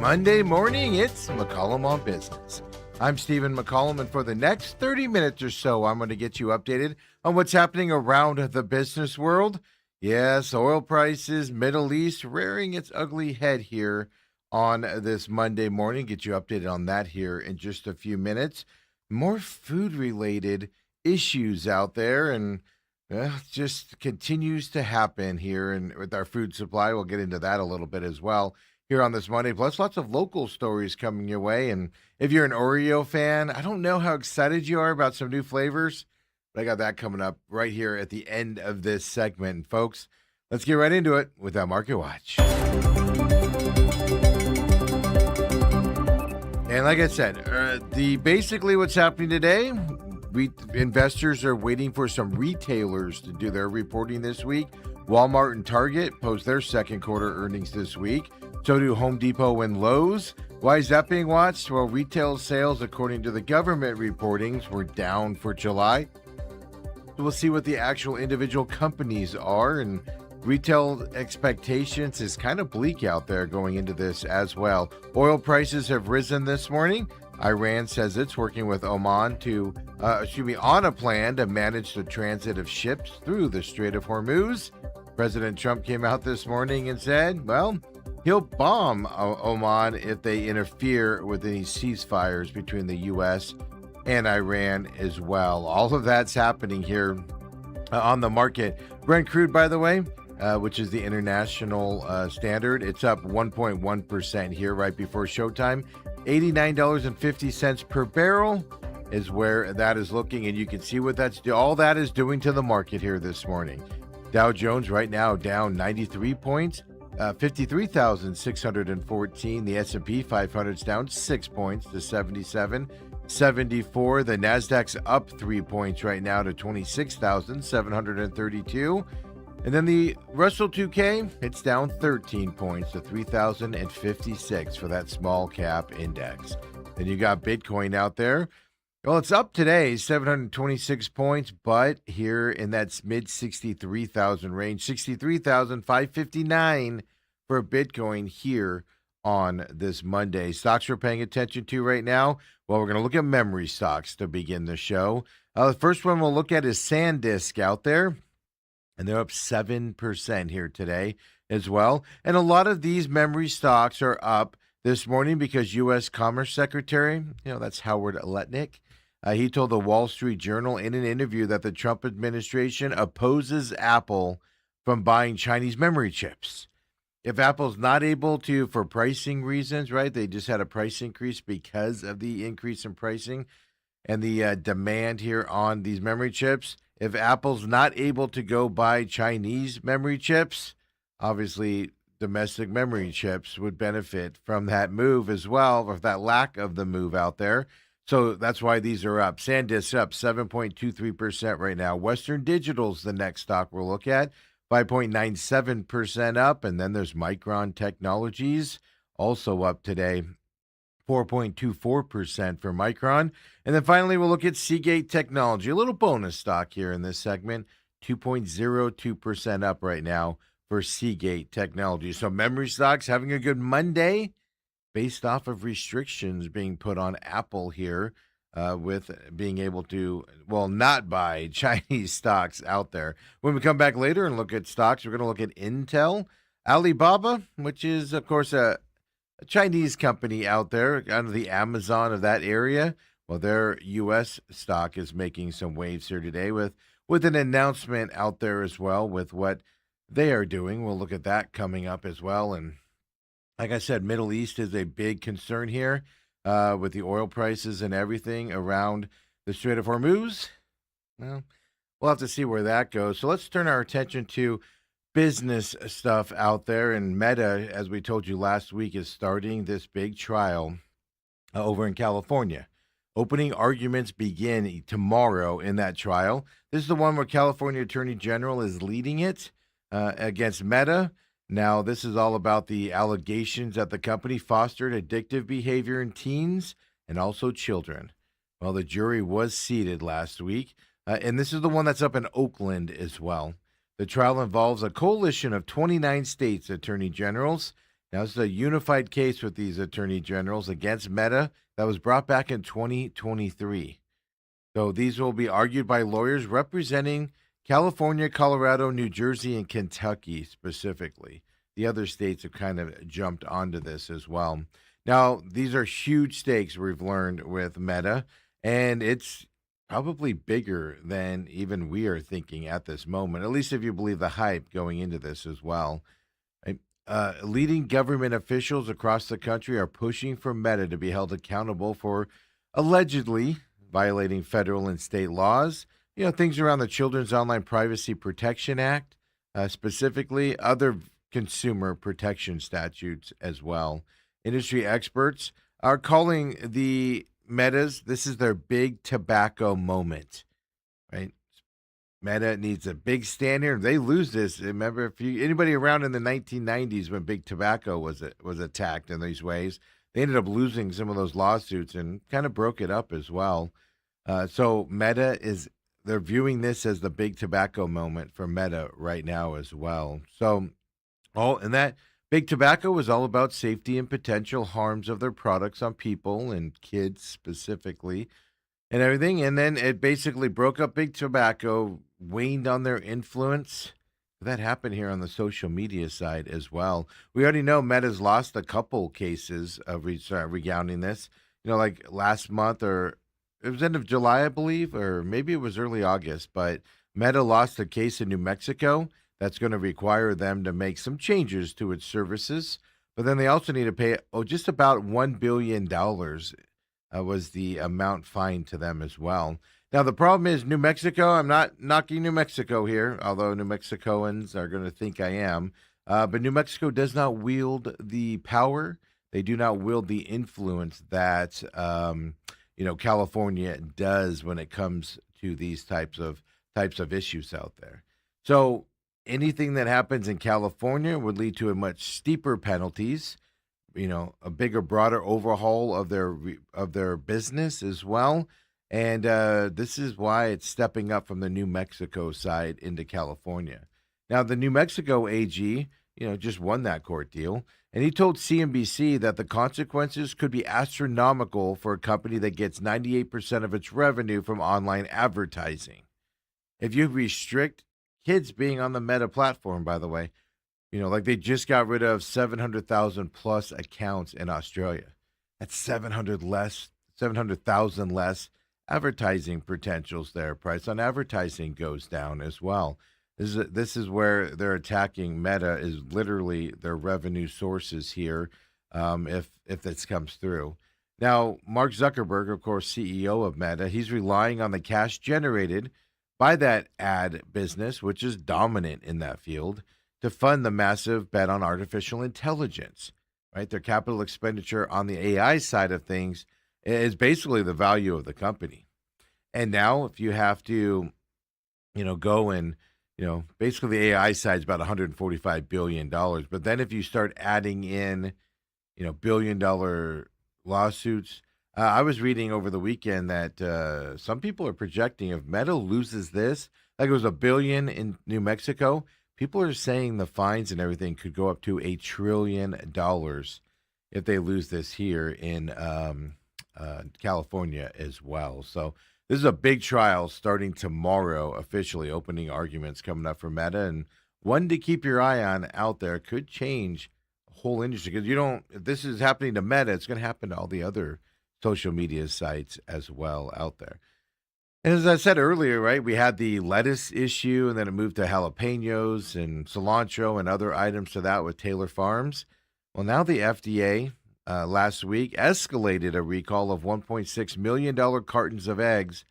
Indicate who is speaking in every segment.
Speaker 1: Monday morning, it's McCollum on Business. I'm Stephen McCollum, and for the next 30 minutes or so, I'm going to get you updated on what's happening around the business world. Yes, oil prices, Middle East, rearing its ugly head here on this Monday morning. Get you updated on that here in just a few minutes. More food-related issues out there, and it just continues to happen here and with our food supply. We'll get into that a little bit as well here on this Monday. Plus, lots of local stories coming your way. And if you're an Oreo fan, I don't know how excited you are about some new flavors, but I got that coming up right here at the end of this segment. And folks, let's get right into it with that Market Watch. And like I said, basically what's happening today, investors are waiting for some retailers to do their reporting this week. Walmart and Target post their second quarter earnings this week. So do Home Depot and Lowe's. Why is that being watched? Well, retail sales, according to the government reportings, were down for July. So we'll see what the actual individual companies are, and retail expectations is kind of bleak out there going into this as well. Oil prices have risen this morning. Iran says it's working with Oman on a plan to manage the transit of ships through the Strait of Hormuz. President Trump came out this morning and said, well, he'll bomb Oman if they interfere with any ceasefires between the U.S. and Iran as well. All of that's happening here on the market. Brent crude, by the way, which is the international standard, it's up 1.1% here right before showtime. $89.50 per barrel is where that is looking, and you can see what all that is doing to the market here this morning. Dow Jones right now down 93 points, 53,614. The S&P 500 is down 6 points to 77,74. The Nasdaq's up 3 points right now to 26,732. And then the Russell 2K, it's down 13 points to 3,056 for that small cap index. Then you got Bitcoin out there. Well, it's up today, 726 points, but here in that mid 63,000 range, 63,559 for Bitcoin here on this Monday. Stocks we're paying attention to right now. Well, we're going to look at memory stocks to begin the show. The first one we'll look at is SanDisk out there, and they're up 7% here today as well. And a lot of these memory stocks are up this morning because U.S. Commerce Secretary, that's Howard Lutnick, he told the Wall Street Journal in an interview that the Trump administration opposes Apple from buying Chinese memory chips. If Apple's not able to, for pricing reasons, right, they just had a price increase because of the increase in pricing and the demand here on these memory chips. If Apple's not able to go buy Chinese memory chips, obviously domestic memory chips would benefit from that move as well, or that lack of the move out there. So that's why these are up. SanDisk up 7.23% right now. Western Digital's the next stock we'll look at, 5.97% up. And then there's Micron Technologies, also up today, 4.24% for Micron. And then finally, we'll look at Seagate Technology, a little bonus stock here in this segment, 2.02% up right now for Seagate Technology. So memory stocks having a good Monday, based off of restrictions being put on Apple here with being able to, not buy Chinese stocks out there. When we come back later and look at stocks, we're going to look at Intel, Alibaba, which is, of course, a Chinese company out there, kind of the Amazon of that area. Well, their U.S. stock is making some waves here today with an announcement out there as well with what they are doing. We'll look at that coming up as well. And like I said, Middle East is a big concern here with the oil prices and everything around the Strait of Hormuz. Well, we'll have to see where that goes. So let's turn our attention to business stuff out there. And Meta, as we told you last week, is starting this big trial over in California. Opening arguments begin tomorrow in that trial. This is the one where California Attorney General is leading it against Meta. Now, this is all about the allegations that the company fostered addictive behavior in teens and also children. Well, the jury was seated last week, and this is the one that's up in Oakland as well. The trial involves a coalition of 29 states' attorney generals Now, this is a unified case with these attorney generals against Meta that was brought back in 2023. So these will be argued by lawyers representing California, Colorado, New Jersey, and Kentucky specifically. The other states have kind of jumped onto this as well. Now, these are huge stakes we've learned with Meta, and it's probably bigger than even we are thinking at this moment, at least if you believe the hype going into this as well. Right? Leading government officials across the country are pushing for Meta to be held accountable for allegedly violating federal and state laws. Things around the Children's Online Privacy Protection Act, specifically other consumer protection statutes as well. Industry experts are calling the Metas, this is their big tobacco moment, right? Meta needs a big stand here. If they lose this, remember, if you anybody around in the 1990s when big tobacco was attacked in these ways, they ended up losing some of those lawsuits and kind of broke it up as well. So Meta they're viewing this as the big tobacco moment for Meta right now as well. So and that big tobacco was all about safety and potential harms of their products on people and kids specifically and everything. And then it basically broke up big tobacco, waned on their influence. That happened here on the social media side as well. We already know Meta's lost a couple cases of recounting this. Like last month, or it was end of July, I believe, or maybe it was early August. But Meta lost a case in New Mexico that's going to require them to make some changes to its services. But then they also need to pay just about $1 billion was the amount fined to them as well. Now, the problem is New Mexico. I'm not knocking New Mexico here, although New Mexicoans are going to think I am. But New Mexico does not wield the power. They do not wield the influence that California does when it comes to these types of issues out there. So anything that happens in California would lead to a much steeper penalties. A bigger, broader overhaul of their business as well. And this is why it's stepping up from the New Mexico side into California. Now, the New Mexico AG, just won that court deal. And he told CNBC that the consequences could be astronomical for a company that gets 98% of its revenue from online advertising. If you restrict kids being on the Meta platform, by the way, like they just got rid of 700,000 plus accounts in Australia. That's 700,000 less advertising potentials there. Price on advertising goes down as well. This is where they're attacking Meta, is literally their revenue sources here, if this comes through. Now, Mark Zuckerberg, of course, CEO of Meta, he's relying on the cash generated by that ad business, which is dominant in that field, to fund the massive bet on artificial intelligence, right? Their capital expenditure on the AI side of things is basically the value of the company. And now if you have to, go and, basically the AI side is about $145 billion. But then if you start adding in, billion-dollar lawsuits, I was reading over the weekend that some people are projecting if Meta loses this, like it was $1 billion in New Mexico, people are saying the fines and everything could go up to $1 trillion if they lose this here in California as well. So this is a big trial starting tomorrow, officially opening arguments coming up for Meta, and one to keep your eye on out there. Could change the whole industry because if this is happening to Meta, it's going to happen to all the other social media sites as well out there. And as I said earlier, right, we had the lettuce issue, and then it moved to jalapenos and cilantro and other items to that with Taylor Farms. Well, now the FDA last week escalated a recall of $1.6 million cartons of eggs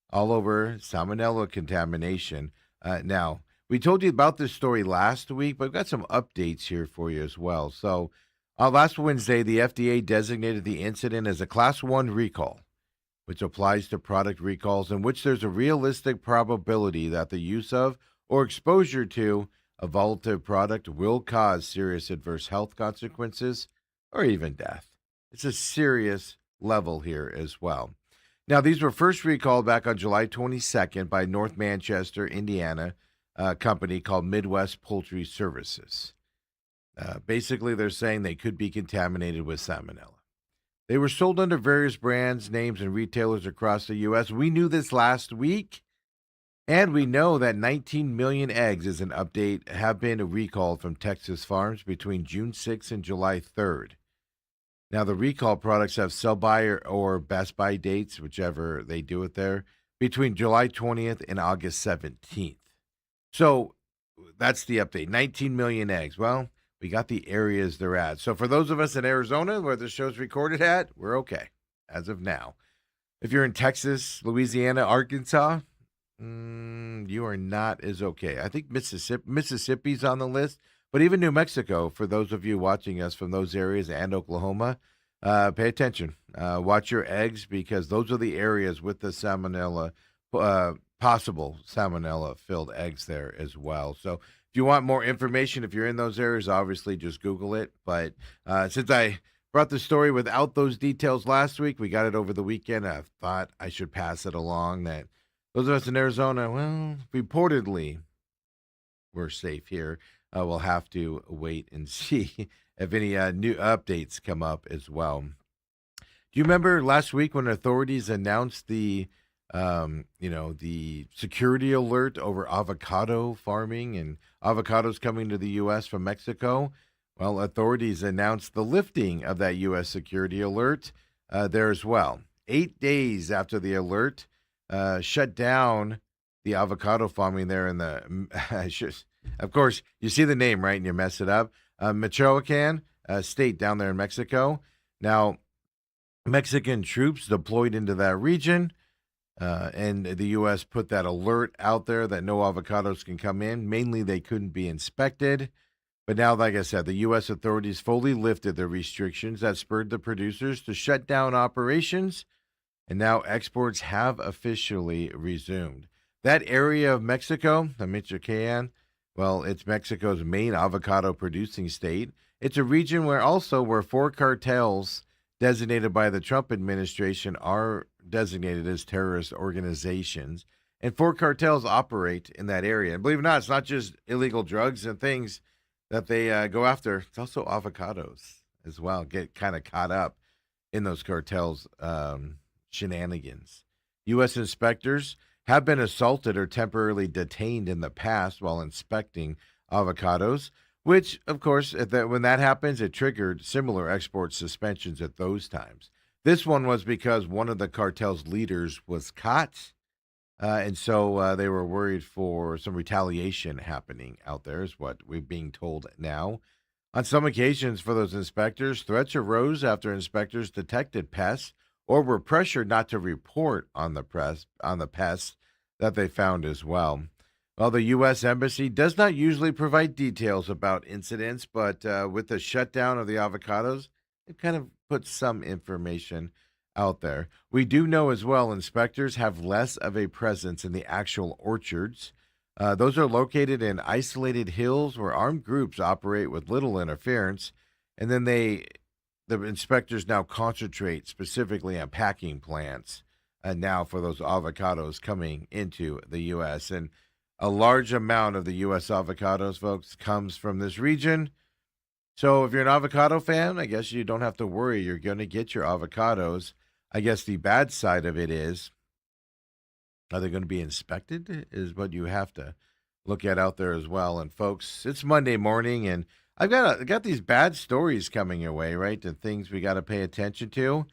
Speaker 1: all over salmonella contamination. Now, we told you about this story last week, but we've got some updates here for you as well. So last Wednesday, the FDA designated the incident as a Class 1 recall, which applies to product recalls in which there's a realistic probability that the use of or exposure to a volatile product will cause serious adverse health consequences or even death. It's a serious level here as well. Now, these were first recalled back on July 22nd by North Manchester, Indiana, company called Midwest Poultry Services. Basically, they're saying they could be contaminated with salmonella. They were sold under various brands, names, and retailers across the U.S. We knew this last week, and we know that 19 million eggs, as an update, have been recalled from Texas farms between June 6th and July 3rd. Now, the recall products have sell by or best by dates, whichever they do it there, between July 20th and August 17th. So that's the update. 19 million eggs. Well, we got the areas they're at. So for those of us in Arizona where the show's recorded at, we're okay as of now. If you're in Texas, Louisiana, Arkansas, you are not as okay. I think Mississippi's on the list, but even New Mexico, for those of you watching us from those areas, and Oklahoma, pay attention. Watch your eggs, because those are the areas with the salmonella, possible salmonella-filled eggs there as well. So if you want more information, if you're in those areas, obviously just Google it. But since I brought the story without those details last week, we got it over the weekend. I thought I should pass it along that those of us in Arizona, well, reportedly, we're safe here. We'll have to wait and see if any new updates come up as well. Do you remember last week when authorities announced the security alert over avocado farming and avocados coming to the U.S. from Mexico? Well, authorities announced the lifting of that U.S. security alert there as well. 8 days after the alert, shut down the avocado farming there in the, of course, you see the name, right, and you mess it up. Michoacan state down there in Mexico. Now, Mexican troops deployed into that region, and the U.S. put that alert out there that no avocados can come in. Mainly, they couldn't be inspected. But now, like I said, the U.S. authorities fully lifted the restrictions that spurred the producers to shut down operations, and now exports have officially resumed. That area of Mexico, the Michoacan, well, it's Mexico's main avocado producing state. It's a region where 4 cartels designated by the Trump administration are designated as terrorist organizations. And 4 cartels operate in that area. And believe it or not, it's not just illegal drugs and things that they go after. It's also avocados as well. Get kind of caught up in those cartels' shenanigans. U.S. inspectors have been assaulted or temporarily detained in the past while inspecting avocados, which, of course, when that happens, it triggered similar export suspensions at those times. This one was because one of the cartel's leaders was caught, and so they were worried for some retaliation happening out there, is what we're being told now. On some occasions for those inspectors, threats arose after inspectors detected pests or were pressured not to report on the pests that they found as well. Well, the U.S. Embassy does not usually provide details about incidents, but with the shutdown of the avocados, it kind of puts some information out there. We do know as well inspectors have less of a presence in the actual orchards. Those are located in isolated hills where armed groups operate with little interference, and then the inspectors now concentrate specifically on packing plants now for those avocados coming into the U.S. And a large amount of the U.S. avocados, folks, comes from this region. So if you're an avocado fan, I guess you don't have to worry. You're going to get your avocados. I guess the bad side of it is, are they going to be inspected? Is what you have to look at out there as well. And folks, it's Monday morning, and I got these bad stories coming your way, right? The things we got to pay attention to.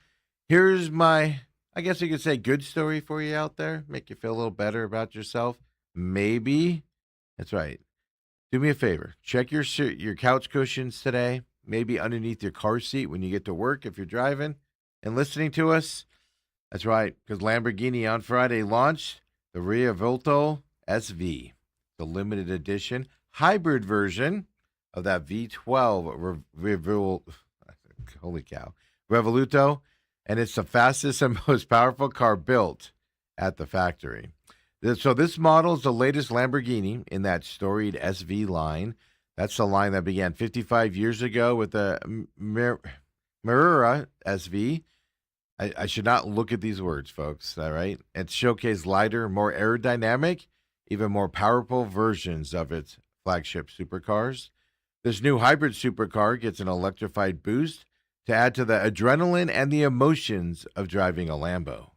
Speaker 1: Here's my, I guess you could say, good story for you out there. Make you feel a little better about yourself. Maybe. That's right. Do me a favor. Check your couch cushions today. Maybe underneath your car seat when you get to work if you're driving and listening to us. That's right, because Lamborghini on Friday launched the Revuelto SV, the limited edition hybrid version of that V12 Revoluto, and it's the fastest and most powerful car built at the factory. So this model is the latest Lamborghini in that storied SV line. That's the line that began 55 years ago with the Miura SV. I should not look at these words, folks, all right? It showcased lighter, more aerodynamic, even more powerful versions of its flagship supercars. This new hybrid supercar gets an electrified boost to add to the adrenaline and the emotions of driving a Lambo.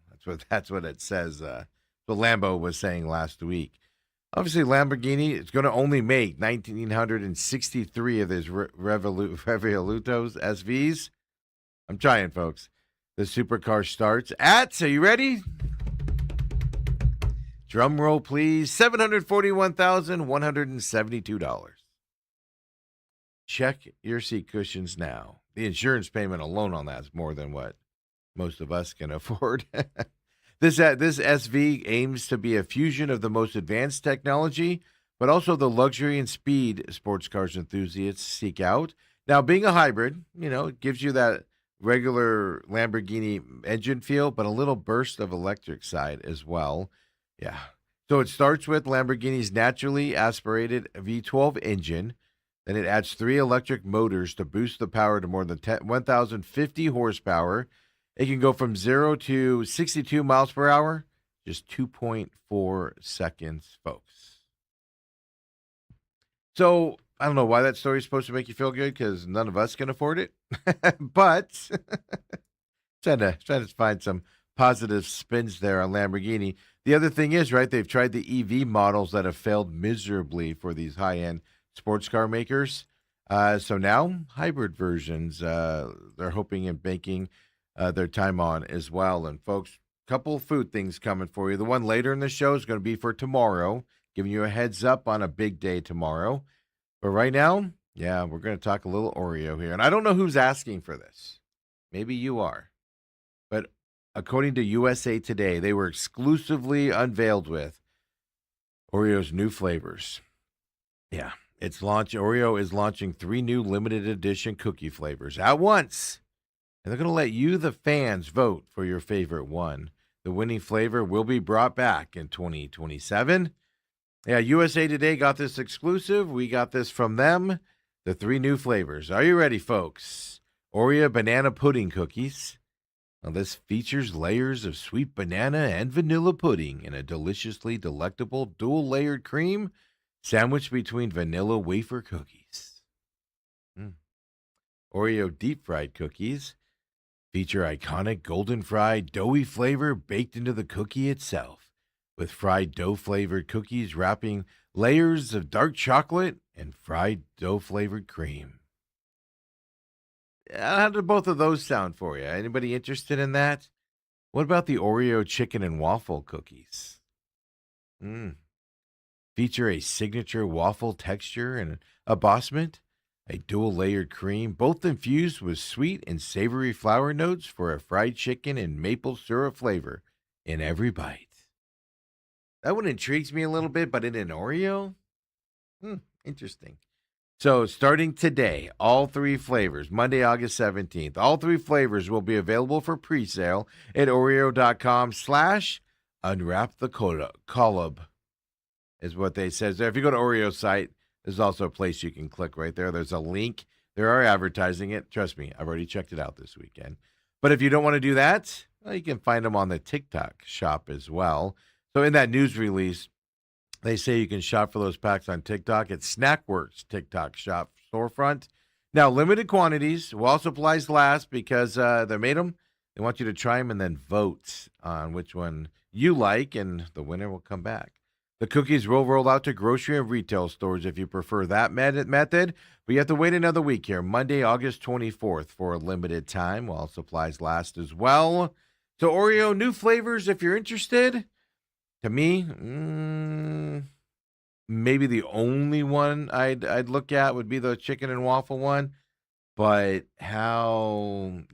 Speaker 1: That's what it says. What Lambo was saying last week. Obviously, Lamborghini is going to only make 1,963 of these Revolutos SVs. I'm trying, folks. The supercar starts at, are you ready? Drum roll, please. $741,172. Check your seat cushions now. The insurance payment alone on that is more than what most of us can afford. This SV aims to be a fusion of the most advanced technology, but also the luxury and speed sports cars enthusiasts seek out. Now, being a hybrid, it gives you that regular Lamborghini engine feel, but a little burst of electric side as well. Yeah. So it starts with Lamborghini's naturally aspirated V12 engine. Then it adds 3 electric motors to boost the power to more than 1,050 horsepower. It can go from 0 to 62 miles per hour, just 2.4 seconds, folks. So I don't know why that story is supposed to make you feel good, because none of us can afford it. But trying to find some positive spins there on Lamborghini. The other thing is, right, they've tried the EV models that have failed miserably for these high-end sports car makers. So now hybrid versions, they're hoping and banking their time on as well. And folks, couple food things coming for you. The one later in the show is going to be for tomorrow, giving you a heads up on a big day tomorrow. But right now, yeah, we're going to talk a little Oreo here. And I don't know who's asking for this. Maybe you are. But according to USA Today, they were exclusively unveiled with Oreo's new flavors. Yeah. Oreo is launching 3 new limited edition cookie flavors at once. And they're going to let you, the fans, vote for your favorite one. The winning flavor will be brought back in 2027. Yeah, USA Today got this exclusive. We got this from them. The 3 new flavors. Are you ready, folks? Oreo banana pudding cookies. Now, this features layers of sweet banana and vanilla pudding in a deliciously delectable dual-layered cream sandwiched between vanilla wafer cookies. Oreo deep-fried cookies feature iconic golden-fried doughy flavor baked into the cookie itself, with fried dough-flavored cookies wrapping layers of dark chocolate and fried dough-flavored cream. How do both of those sound for you? Anybody interested in that? What about the Oreo chicken and waffle cookies? Feature a signature waffle texture and embossment, a dual-layered cream, both infused with sweet and savory flour notes for a fried chicken and maple syrup flavor in every bite. That one intrigues me a little bit, but in an Oreo? Interesting. So starting today, all 3 flavors, Monday, August 17th, all 3 flavors will be available for pre-sale at Oreo.com/unwrapthecolumn. Is what they said. So if you go to Oreo's site, there's also a place you can click right there. There's a link. They are advertising it. Trust me, I've already checked it out this weekend. But if you don't want to do that, well, you can find them on the TikTok shop as well. So in that news release, they say you can shop for those packs on TikTok at Snackworks TikTok shop storefront. Now, limited quantities, while supplies last, because they made them. They want you to try them and then vote on which one you like, and the winner will come back. The cookies will roll out to grocery and retail stores if you prefer that method, but you have to wait another week here, Monday, August 24th, for a limited time while supplies last as well. So Oreo, new flavors if you're interested. To me, maybe the only one I'd look at would be the chicken and waffle one. But that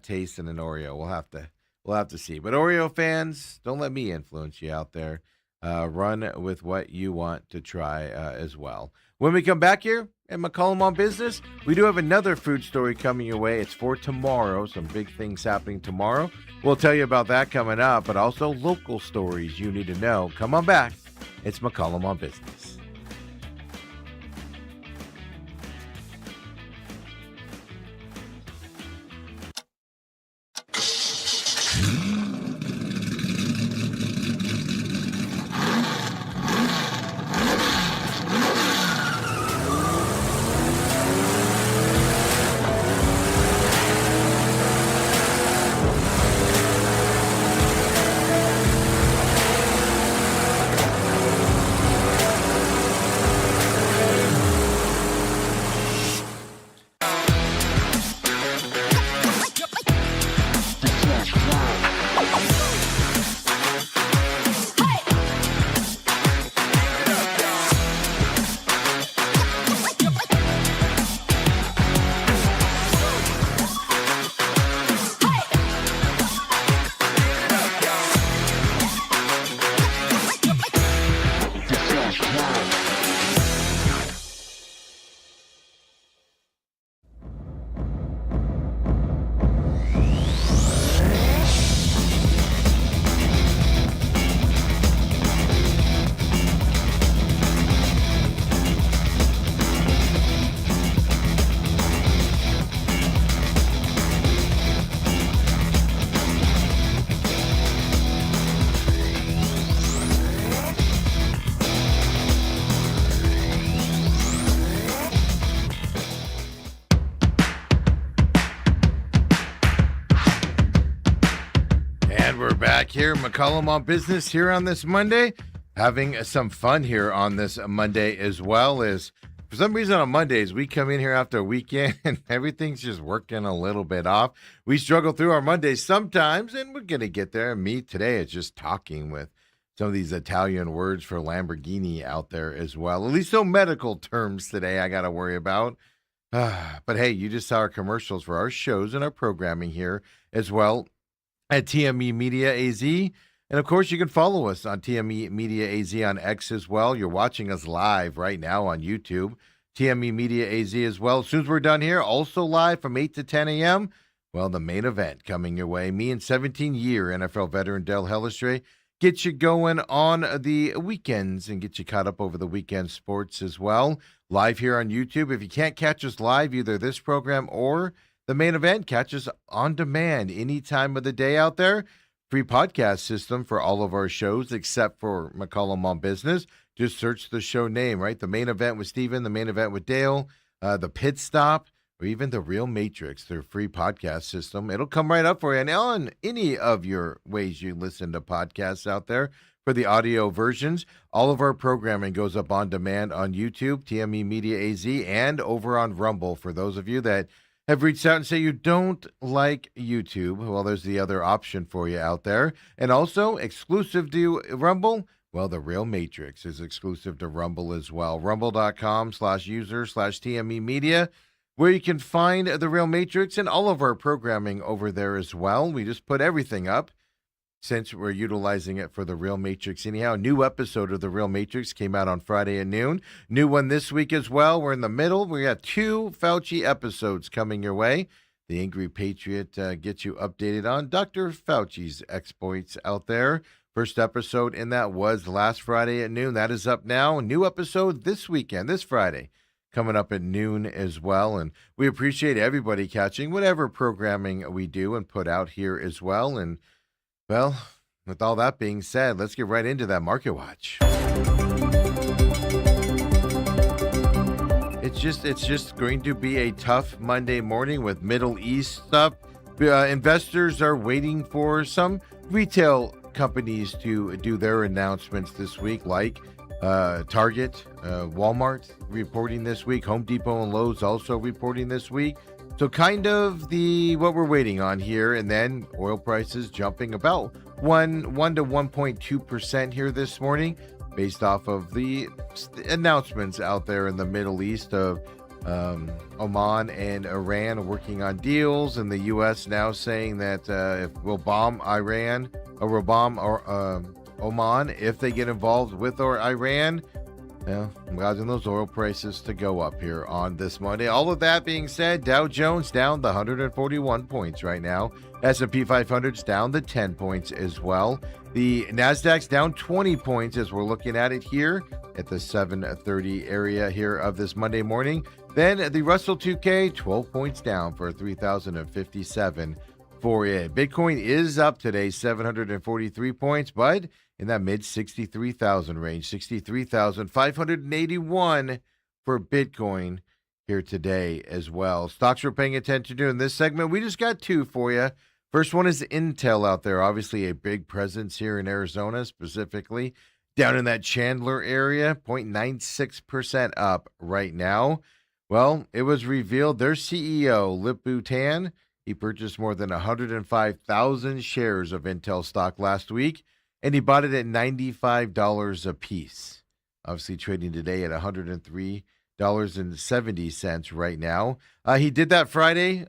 Speaker 1: tastes in an Oreo. We'll have to see. But Oreo fans, don't let me influence you out there. Run with what you want to try as well. When we come back here at McCollum on Business, we do have another food story coming your way. It's for tomorrow. Some big things happening tomorrow. We'll tell you about that coming up, but also local stories you need to know. Come on back. It's McCollum on Business. back here. McCollum on business here on this Monday. Having some fun here on this Monday as well. As for some reason on Mondays, we come in here after a weekend and everything's just working a little bit off. We struggle through our Mondays sometimes, and we're going to get there. Me today is just talking with some of these Italian words for Lamborghini out there as well. At least no medical terms today I got to worry about. But hey, you just saw our commercials for our shows and our programming here as well at TME Media AZ. And of course, you can follow us on TME Media AZ on X as well. You're watching us live right now on YouTube, TME Media AZ as well. As soon as we're done here, also live from 8 to 10 a.m. Well, the main event coming your way. Me and 17-year NFL veteran Del Hellestree get you going on the weekends and get you caught up over the weekend sports as well. Live here on YouTube. If you can't catch us live, either this program or the main event, catch us on demand any time of the day out there. Free podcast system for all of our shows except for McCollum on Business. Just search the show name, right? The main event with Steven, the main event with Dale, the pit stop, or even the Real Matrix, their free podcast system. It'll come right up for you. And on any of your ways you listen to podcasts out there for the audio versions, all of our programming goes up on demand on YouTube, TME Media AZ, and over on Rumble. For those of you that have reached out and say you don't like YouTube, well, there's the other option for you out there. And also, exclusive to Rumble, well, the Real Matrix is exclusive to Rumble as well. Rumble.com/user/TME Media, where you can find the Real Matrix and all of our programming over there as well. We just put everything up since we're utilizing it for the Real Matrix anyhow. A new episode of the Real Matrix came out on Friday at noon. New one this week as well. We're in the middle. We got 2 Fauci episodes coming your way. The Angry Patriot gets you updated on Dr. Fauci's exploits out there. First episode in that was last Friday at noon. That is up now. A new episode this weekend, this Friday, coming up at noon as well. And we appreciate everybody catching whatever programming we do and put out here as well. And well, with all that being said, let's get right into that Market Watch. It's just going to be a tough Monday morning with Middle East stuff. Investors are waiting for some retail companies to do their announcements this week, like Target, Walmart reporting this week, Home Depot and Lowe's also reporting this week. So kind of what we're waiting on here, and then oil prices jumping about 1 to 1.2% here this morning, based off of the announcements out there in the Middle East of Oman and Iran working on deals, and the U.S. now saying that if we'll bomb Iran or we'll bomb Oman if they get involved with Iran. Yeah, I'm causing those oil prices to go up here on this Monday. All of that being said, Dow Jones down the 141 points right now. S&P 500's down the 10 points as well. The Nasdaq's down 20 points as we're looking at it here at the 7:30 area here of this Monday morning. Then the Russell 2K 12 points down for 3,057 for it. Bitcoin is up today, 743 points, but in that mid 63,000 range, 63,581 for Bitcoin here today as well. Stocks we're paying attention to in this segment, we just got 2 for you. First one is Intel out there, obviously a big presence here in Arizona, specifically down in that Chandler area, 0.96% up right now. Well, it was revealed their CEO, Lip-Bu Tan, he purchased more than 105,000 shares of Intel stock last week, and he bought it at $95 a piece. Obviously trading today at $103.70 right now. He did that Friday.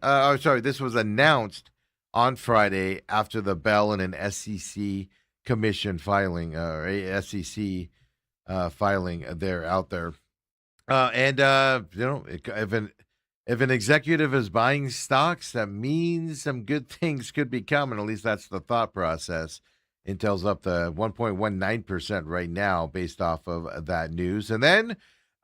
Speaker 1: This was announced on Friday after the bell and an SEC commission filing, a SEC filing there out there. If an executive is buying stocks, that means some good things could be coming. At least that's the thought process. Intel's up to 1.19% right now based off of that news. And then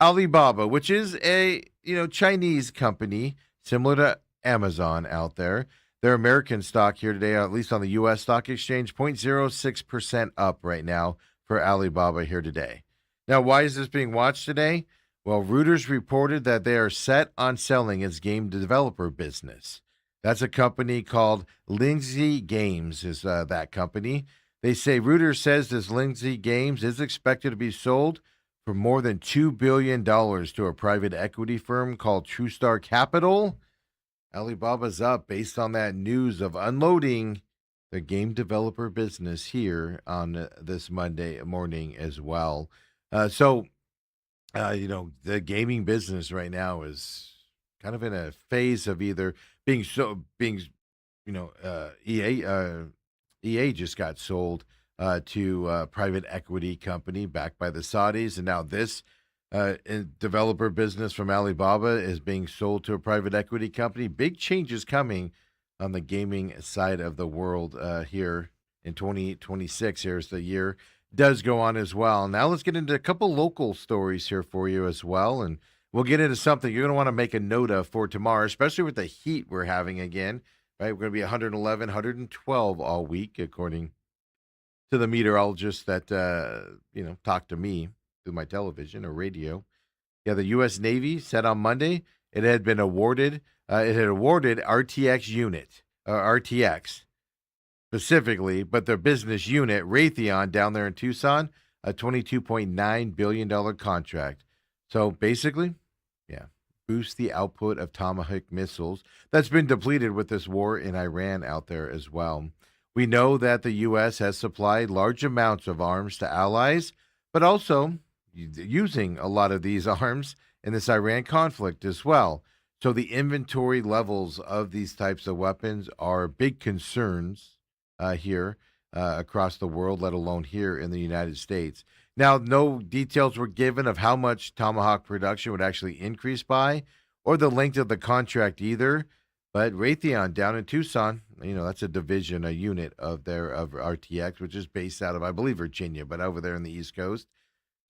Speaker 1: Alibaba, which is a Chinese company similar to Amazon out there. Their American stock here today, at least on the U.S. Stock Exchange, 0.06% up right now for Alibaba here today. Now, why is this being watched today? Well, Reuters reported that they are set on selling its game developer business. That's a company called Lindsay Games, is that company. They say Reuters says this Lindsay Games is expected to be sold for more than $2 billion to a private equity firm called TrueStar Capital. Alibaba's up based on that news of unloading the game developer business here on this Monday morning as well. The gaming business right now is kind of in a phase of either being EA just got sold to a private equity company backed by the Saudis, and now this developer business from Alibaba is being sold to a private equity company. Big changes coming on the gaming side of the world here in 2026. Here's the year does go on as well. Now let's get into a couple local stories here for you as well, and we'll get into something you're going to want to make a note of for tomorrow, especially with the heat we're having again. Right, we're going to be 111, 112 all week, according to the meteorologist that talked to me through my television or radio. Yeah, the U.S. Navy said on Monday it had been awarded. It had awarded RTX specifically, but their business unit, Raytheon, down there in Tucson, a $22.9 billion contract. So basically, yeah, boost the output of Tomahawk missiles that's been depleted with this war in Iran out there as well. We know that the U.S. has supplied large amounts of arms to allies, but also using a lot of these arms in this Iran conflict as well. So the inventory levels of these types of weapons are big concerns here across the world, let alone here in the United States. Now, no details were given of how much Tomahawk production would actually increase by or the length of the contract either. But Raytheon down in Tucson, that's a division, a unit of RTX, which is based out of, I believe, Virginia, but over there in the East Coast.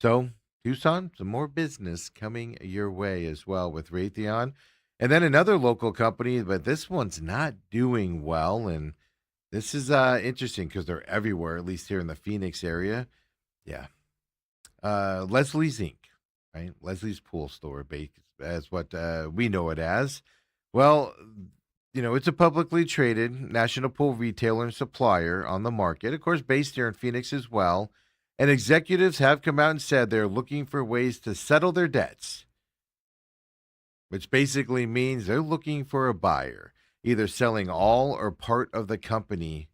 Speaker 1: So Tucson, some more business coming your way as well with Raytheon. And then another local company, but this one's not doing well. And this is interesting because they're everywhere, at least here in the Phoenix area. Yeah. Leslie's Inc., right? Leslie's Pool Store, as what we know it as. Well, it's a publicly traded national pool retailer and supplier on the market, of course, based here in Phoenix as well. And executives have come out and said they're looking for ways to settle their debts, which basically means they're looking for a buyer, either selling all or part of the company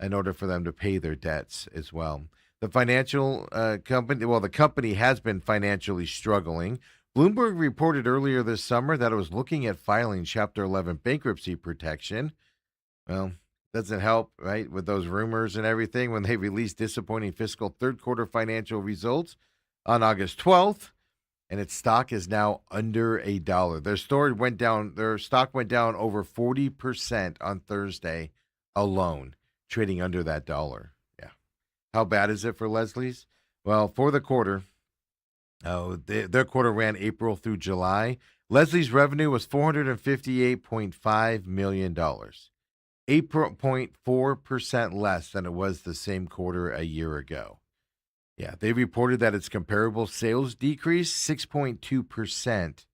Speaker 1: in order for them to pay their debts as well. The the company has been financially struggling. Bloomberg reported earlier this summer that it was looking at filing Chapter 11 bankruptcy protection. Well, doesn't help, right, with those rumors and everything when they released disappointing fiscal third quarter financial results on August 12th. And its stock is now under $1. Their stock went down over 40% on Thursday alone, trading under that dollar. Yeah. How bad is it for Leslie's? Well, for the quarter, their quarter ran April through July. Leslie's revenue was $458.5 million, 8.4% less than it was the same quarter a year ago. Yeah, they reported that its comparable sales decreased 6.2%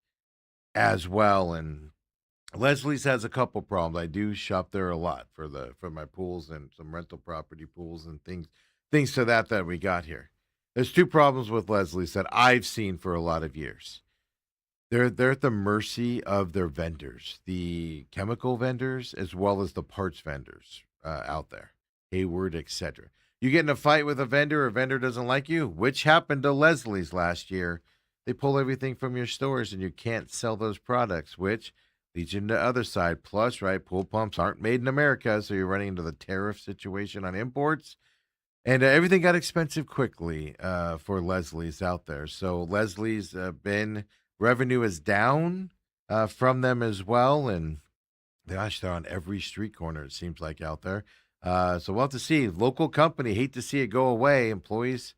Speaker 1: as well. And Leslie's has a couple problems. I do shop there a lot for my pools and some rental property pools and things to that we got here. There's two problems with Leslie's that I've seen for a lot of years. They're at the mercy of their vendors, the chemical vendors as well as the parts vendors out there, Hayward, etc. You get in a fight with a vendor doesn't like you, which happened to Leslie's last year. They pull everything from your stores and you can't sell those products, which leads you to the other side. Plus, right, pool pumps aren't made in America, so you're running into the tariff situation on imports. And everything got expensive quickly for Leslie's out there. So Leslie's revenue is down from them as well. And gosh, they're on every street corner, it seems like, out there. So we'll have to see. Local company, hate to see it go away. Employees,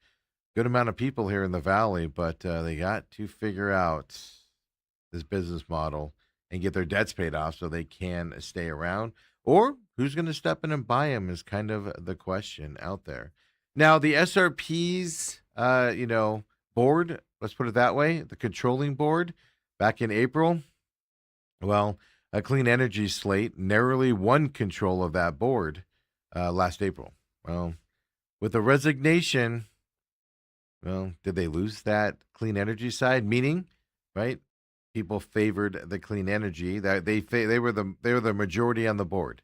Speaker 1: good amount of people here in the Valley, but they got to figure out this business model and get their debts paid off so they can stay around. Or who's going to step in and buy them is kind of the question out there. Now, the SRP's, board, let's put it that way, the controlling board back in April, well, A clean energy slate narrowly won control of that board last April. Well, with the resignation, well, did they lose that clean energy side? Meaning, right? People favored the clean energy. That they were the majority on the board.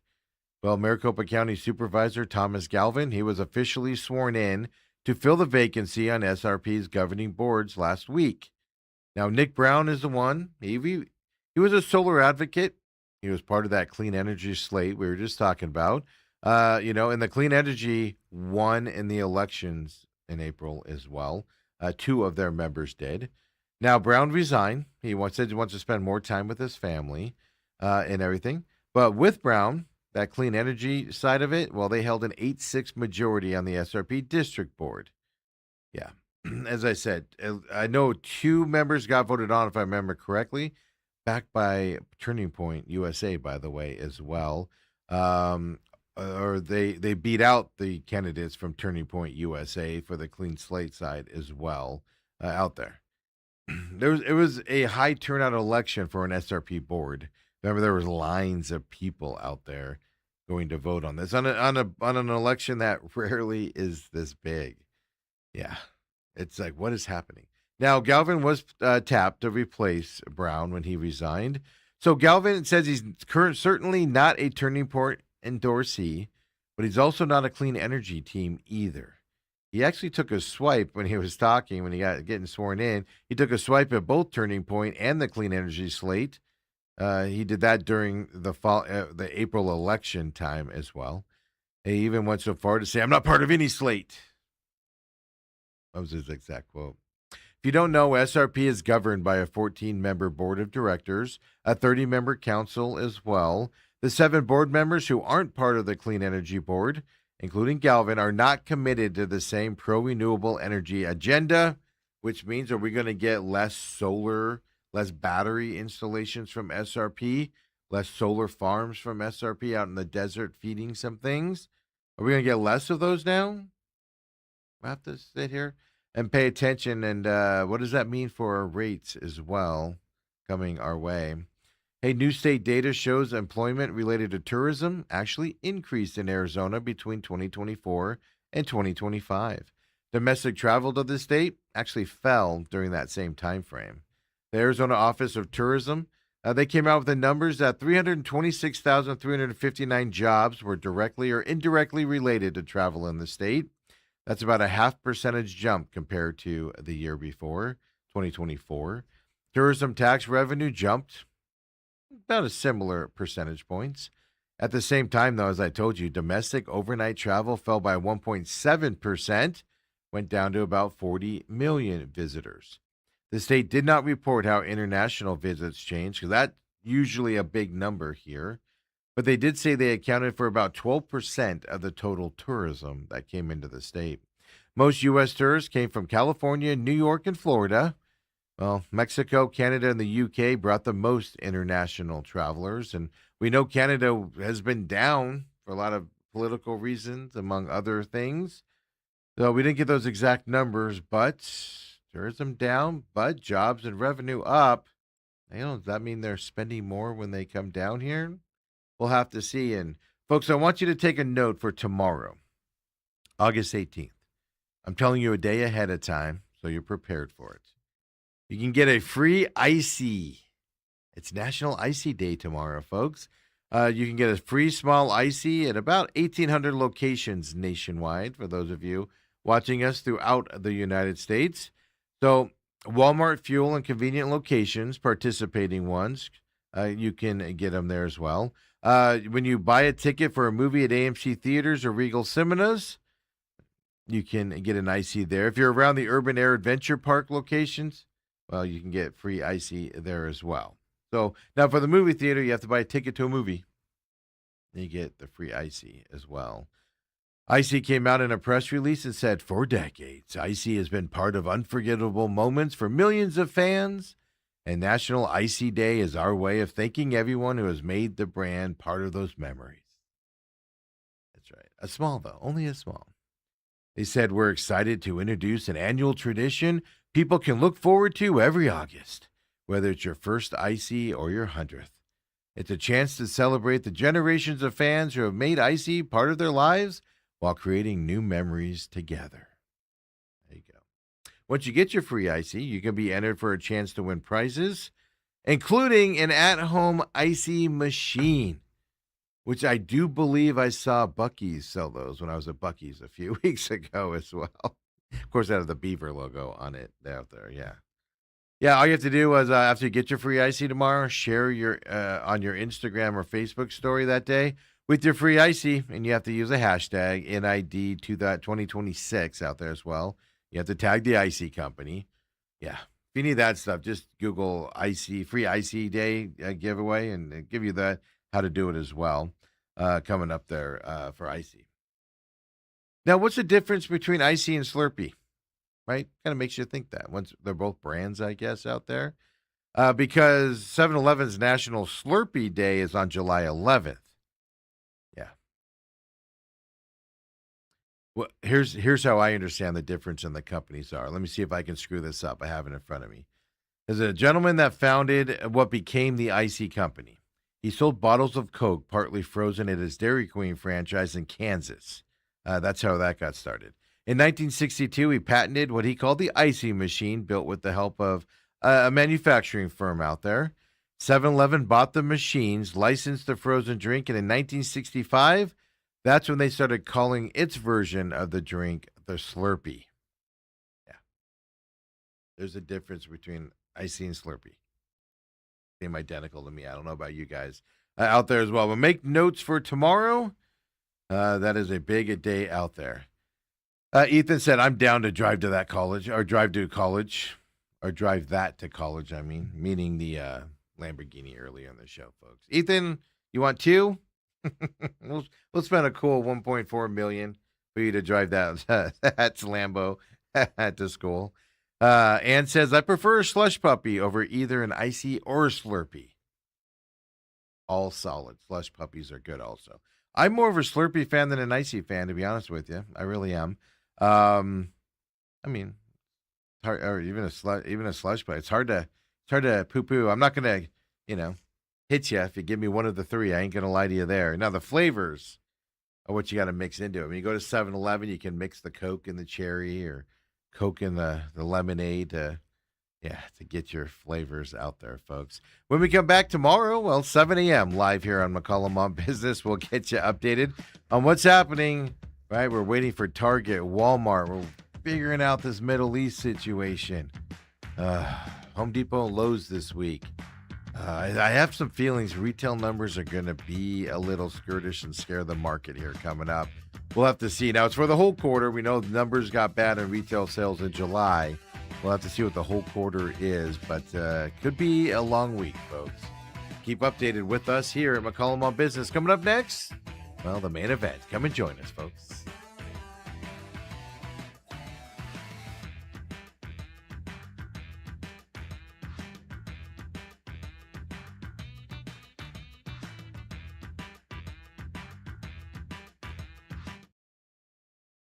Speaker 1: Well, Maricopa County Supervisor Thomas Galvin, he was officially sworn in to fill the vacancy on SRP's governing boards last week. Now, Nick Brown is the one. He was a solar advocate. He was part of that clean energy slate we were just talking about. And the clean energy won in the elections in April as well. Two of their members did. Now, Brown resigned. Said he wants to spend more time with his family and everything. But with Brown, that clean energy side of it, well, they held an 8-6 majority on the SRP district board. Yeah. As I said, I know two members got voted on, if I remember correctly, backed by Turning Point USA, by the way, as well. Or they beat out the candidates from Turning Point USA for the clean slate side as well out there. It was a high turnout election for an SRP board. Remember, there was lines of people out there going to vote on this on an election that rarely is this big. Yeah, it's like, what is happening now? Galvin was tapped to replace Brown when he resigned. So Galvin says he's certainly not a Turning Point endorsee, but he's also not a clean energy team either. He actually took a swipe when he was talking, when he got getting sworn in. He took a swipe at both Turning Point and the clean energy slate. He did that during the April election time as well. He even went so far to say, "I'm not part of any slate." That was his exact quote. If you don't know, SRP is governed by a 14-member board of directors, a 30-member council as well. The 7 board members who aren't part of the Clean Energy Board, including Galvin, are not committed to the same pro-renewable energy agenda, which means, are we going to get less solar, less battery installations from SRP, less solar farms from SRP out in the desert feeding some things? Are we going to get less of those now? We'll have to sit here and pay attention. And what does that mean for our rates as well coming our way? Hey, new state data shows employment related to tourism actually increased in Arizona between 2024 and 2025. Domestic travel to the state actually fell during that same time frame. The Arizona Office of Tourism, they came out with the numbers that 326,359 jobs were directly or indirectly related to travel in the state. That's about a 0.5% jump compared to the year before, 2024. Tourism tax revenue jumped about a similar percentage points. At the same time, though, as I told you, domestic overnight travel fell by 1.7%, went down to about 40 million visitors. The state did not report how international visits changed, because that's usually a big number here. But they did say they accounted for about 12% of the total tourism that came into the state. Most U.S. tourists came from California, New York, and Florida. Well, Mexico, Canada, and the U.K. brought the most international travelers. And we know Canada has been down for a lot of political reasons, among other things. So we didn't get those exact numbers, but tourism down, but jobs and revenue up. Does that mean they're spending more when they come down here? We'll have to see. And folks, I want you to take a note for tomorrow, August 18th. I'm telling you a day ahead of time, so you're prepared for it. You can get a free icy. It's National Icy Day tomorrow, folks. You can get a free small icy at about 1,800 locations nationwide for those of you watching us throughout the United States. So Walmart, fuel, and convenient locations, participating ones, you can get them there as well. When you buy a ticket for a movie at AMC Theaters or Regal Cinemas, you can get an icy there. If you're around the Urban Air Adventure Park locations, well, you can get free icy there as well. So now for the movie theater, you have to buy a ticket to a movie. And you get the free icy as well. Icy came out in a press release and said, for decades, Icy has been part of unforgettable moments for millions of fans. And National Icy Day is our way of thanking everyone who has made the brand part of those memories. That's right. A small, though. Only a small. They said, we're excited to introduce an annual tradition people can look forward to every August, whether it's your first icy or your 100th. It's a chance to celebrate the generations of fans who have made Icy part of their lives while creating new memories together. There you go. Once you get your free Icy, you can be entered for a chance to win prizes, including an at-home Icy machine, which I do believe I saw Buc-ee's sell those when I was at Buc-ee's a few weeks ago as well. Of course, that has the beaver logo on it out there. Yeah. Yeah, all you have to do is after you get your free Icy tomorrow, share your on your Instagram or Facebook story that day with your free Icy, and you have to use a hashtag NID to that 2026 out there as well. You have to tag the Icy company. Yeah, if you need that stuff, just Google Icy free Icy Day giveaway, and it'll give you that how to do it as well. Coming up there for Icy. Now, what's the difference between Icy and Slurpee? Right? Kind of makes you think that. Once they're both brands, I guess, out there. Because 7-Eleven's National Slurpee Day is on July 11th. Yeah. Well, here's how I understand the difference in the companies are. Let me see if I can screw this up. I have it in front of me. There's a gentleman that founded what became the Icy Company. He sold bottles of Coke, partly frozen, at his Dairy Queen franchise in Kansas. That's how that got started. In 1962, he patented what he called the Icy machine, built with the help of a manufacturing firm out there. 7-Eleven bought the machines, licensed the frozen drink, and in 1965, that's when they started calling its version of the drink the Slurpee. Yeah. There's a difference between Icy and Slurpee. Seem identical to me. I don't know about you guys out there as well. But make notes for tomorrow. That is a big day out there. Ethan said, I'm down to drive to that college, or drive to college, or drive that to college, meaning the Lamborghini earlier in the show, folks. Ethan, you want two? we'll spend a cool $1.4 million for you to drive that that's Lambo to school. Ann says, I prefer a slush puppy over either an Icy or a Slurpee. All solid. Slush puppies are good also. I'm more of a Slurpee fan than an Icy fan, to be honest with you. I really am. Hard, or even a slush, but it's hard to poo-poo. I'm not gonna, hit you if you give me one of the three. I ain't gonna lie to you there. Now the flavors are what you got to mix into it. When you go to 7-Eleven, you can mix the Coke and the cherry, or Coke and the lemonade to get your flavors out there, folks. When we come back tomorrow, 7 a.m. live here on McCollum on Business, we'll get you updated on what's happening. Right, we're waiting for Target, Walmart. We're figuring out this Middle East situation. Home Depot and Lowe's this week. I have some feelings retail numbers are going to be a little skirtish and scare the market here coming up. We'll have to see. Now, it's for the whole quarter. We know the numbers got bad in retail sales in July. We'll have to see what the whole quarter is, but could be a long week, folks. Keep updated with us here at McCollum on Business. Coming up next, the main event. Come and join us, folks.